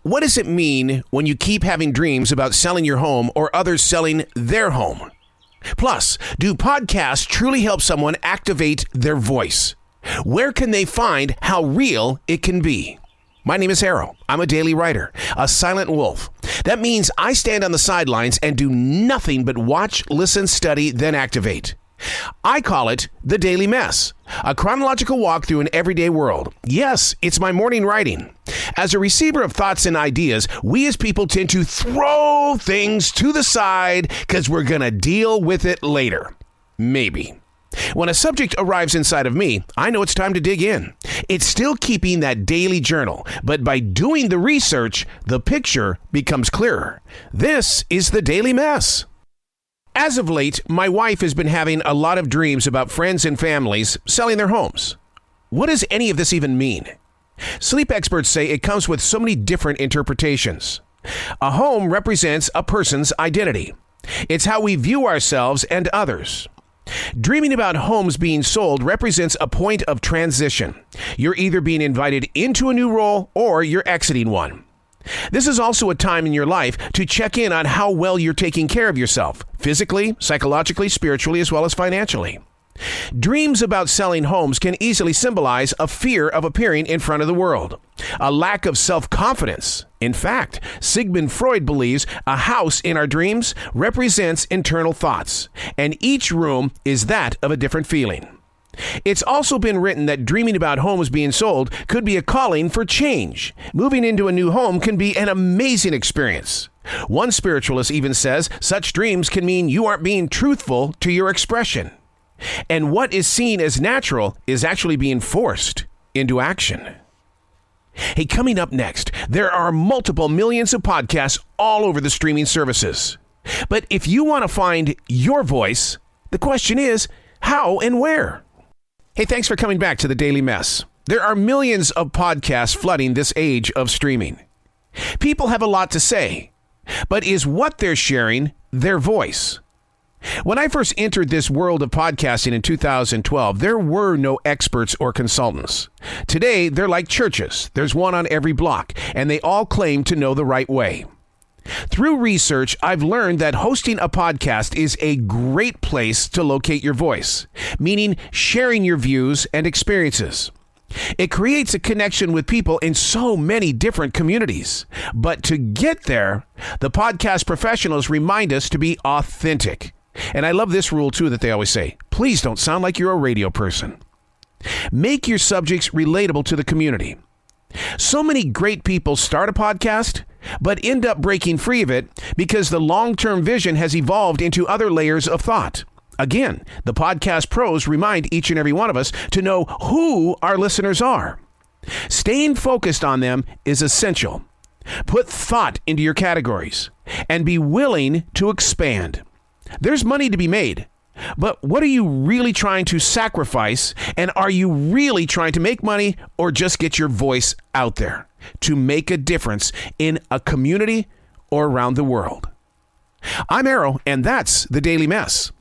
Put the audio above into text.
What does it mean when you keep having dreams about selling your home or others selling their home? Plus, do podcasts truly help someone activate their voice? Where can they find how real it can be? My name is Arroe. I'm a daily writer, a silent wolf. That means I stand on the sidelines and do nothing but watch, listen, study, then activate. I call it the Daily Mess, a chronological walk through an everyday world. Yes, it's my morning writing. As a receiver of thoughts and ideas, we as people tend to throw things to the side because we're going to deal with it later. Maybe. When a subject arrives inside of me, I know it's time to dig in. It's still keeping that daily journal, but by doing the research, the picture becomes clearer. This is the Daily Mess. As of late, my wife has been having a lot of dreams about friends and families selling their homes. What does any of this even mean? Sleep experts say it comes with so many different interpretations. A home represents a person's identity. It's how we view ourselves and others. Dreaming about homes being sold represents a point of transition. You're either being invited into a new role or you're exiting one. This is also a time in your life to check in on how well you're taking care of yourself, physically, psychologically, spiritually, as well as financially. Dreams about selling homes can easily symbolize a fear of appearing in front of the world, a lack of self-confidence. In fact, Sigmund Freud believes a house in our dreams represents internal thoughts, and each room is that of a different feeling. It's also been written that dreaming about homes being sold could be a calling for change. Moving into a new home can be an amazing experience. One spiritualist even says such dreams can mean you aren't being truthful to your expression. And what is seen as natural is actually being forced into action. Hey, coming up next, there are multiple millions of podcasts all over the streaming services. But if you want to find your voice, the question is, how and where? Hey, thanks for coming back to the Daily Mess. There are millions of podcasts flooding this age of streaming. People have a lot to say, but is what they're sharing their voice? When I first entered this world of podcasting in 2012, there were no experts or consultants. Today, they're like churches. There's one on every block, and they all claim to know the right way. Through research, I've learned that hosting a podcast is a great place to locate your voice, meaning sharing your views and experiences. It creates a connection with people in so many different communities. But to get there, the podcast professionals remind us to be authentic. And I love this rule, too, that they always say, please don't sound like you're a radio person. Make your subjects relatable to the community. So many great people start a podcast, but end up breaking free of it because the long-term vision has evolved into other layers of thought. Again, the podcast pros remind each and every one of us to know who our listeners are. Staying focused on them is essential. Put thought into your categories and be willing to expand. There's money to be made, but what are you really trying to sacrifice? And are you really trying to make money or just get your voice out there to make a difference in a community or around the world? I'm Arroe, and that's the Daily Mess.